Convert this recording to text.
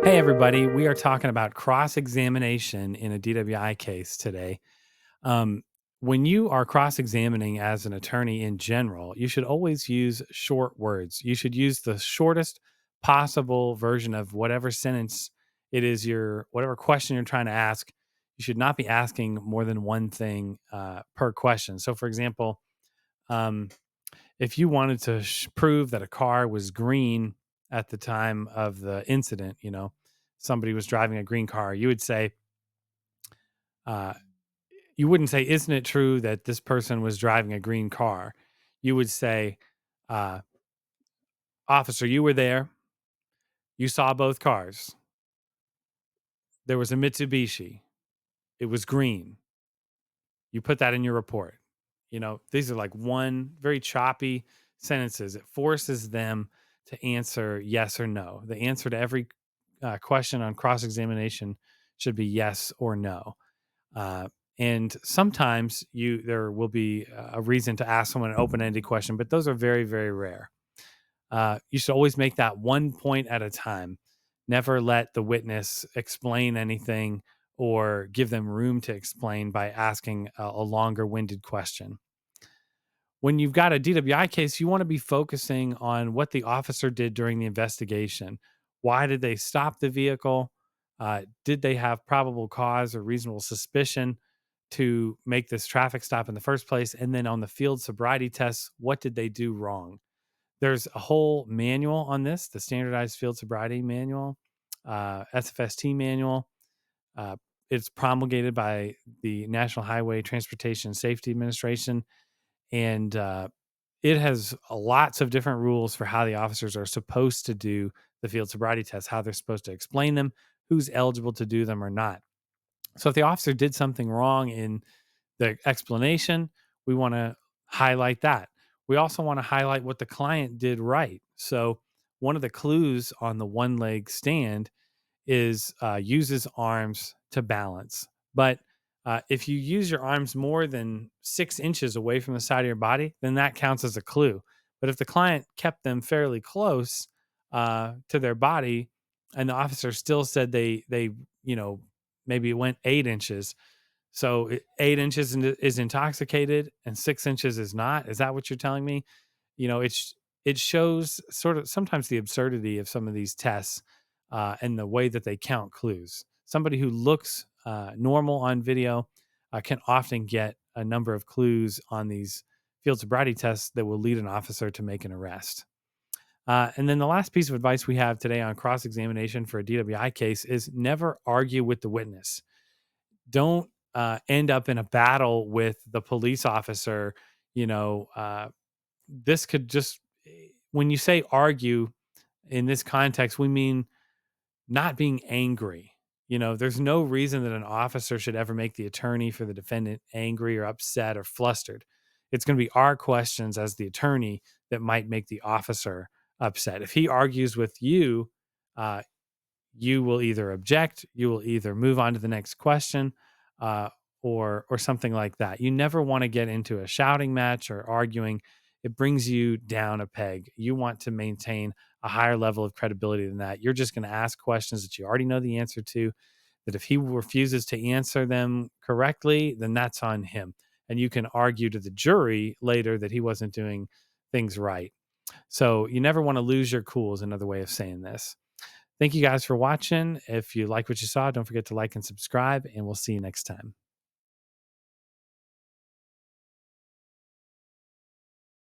Hey, everybody. We are talking about cross examination in a DWI case today. Um, when you are cross examining as an attorney in general, you should always use short words. You should use the shortest possible version of whatever sentence it is whatever question you're trying to ask. You should not be asking more than one thing per question. So, for example, um, if you wanted to prove that a car was green at the time of the incident, somebody was driving a green car, you would say, uh, you wouldn't say, "Isn't it true that this person was driving a green car?" You would say, uh, "Officer, you were there. You saw both cars. There was a Mitsubishi. It was green. You put that in your report." These are like one very choppy sentences. It forces them to answer yes or no. The answer to every question on cross examination should be yes or no. Uh, and sometimes there will be a reason to ask someone an open ended question, but those are very, very rare. You should always make that one point at a time. Never let the witness explain anything or give them room to explain by asking a longer winded question. When you've got a DWI case, you want to be focusing on what the officer did during the investigation. Why did they stop the vehicle? Did they have probable cause or reasonable suspicion to make this traffic stop in the first place? And then on the field sobriety tests, what did they do wrong? There's a whole manual on this, the standardized field sobriety manual, SFST manual. Uh, it's promulgated by the National Highway Transportation Safety Administration, and it has lots of different rules for how the officers are supposed to do the field sobriety tests, how they're supposed to explain them, who's eligible to do them or not. So if the officer did something wrong in the explanation, we want to highlight that. We also want to highlight what the client did right. So one of the clues on the one leg stand is use his arms to balance. But if you use your arms more than 6 inches away from the side of your body, then that counts as a clue. But if the client kept them fairly close to their body, and the officer still said they maybe it went 8 inches, so 8 inches is intoxicated and 6 inches is not. Is that what you're telling me? It shows sort of sometimes the absurdity of some of these tests and the way that they count clues. Somebody who looks normal on video can often get a number of clues on these field sobriety tests that will lead an officer to make an arrest. And then the last piece of advice we have today on cross examination for a DWI case is never argue with the witness. Don't end up in a battle with the police officer. You know, this could just, when you say argue in this context, we mean not being angry. There's no reason that an officer should ever make the attorney for the defendant angry or upset or flustered. It's going to be our questions as the attorney that might make the officer upset. If he argues with you, uh, you will either object, you will either move on to the next question, uh, or something like that. You never want to get into a shouting match or arguing. It brings you down a peg. You want to maintain a higher level of credibility than that. You're just going to ask questions that you already know the answer to. That if he refuses to answer them correctly, then that's on him. And you can argue to the jury later that he wasn't doing things right. So you never want to lose your cool, is another way of saying this. Thank you guys for watching. If you like what you saw, don't forget to like and subscribe, and we'll see you next time.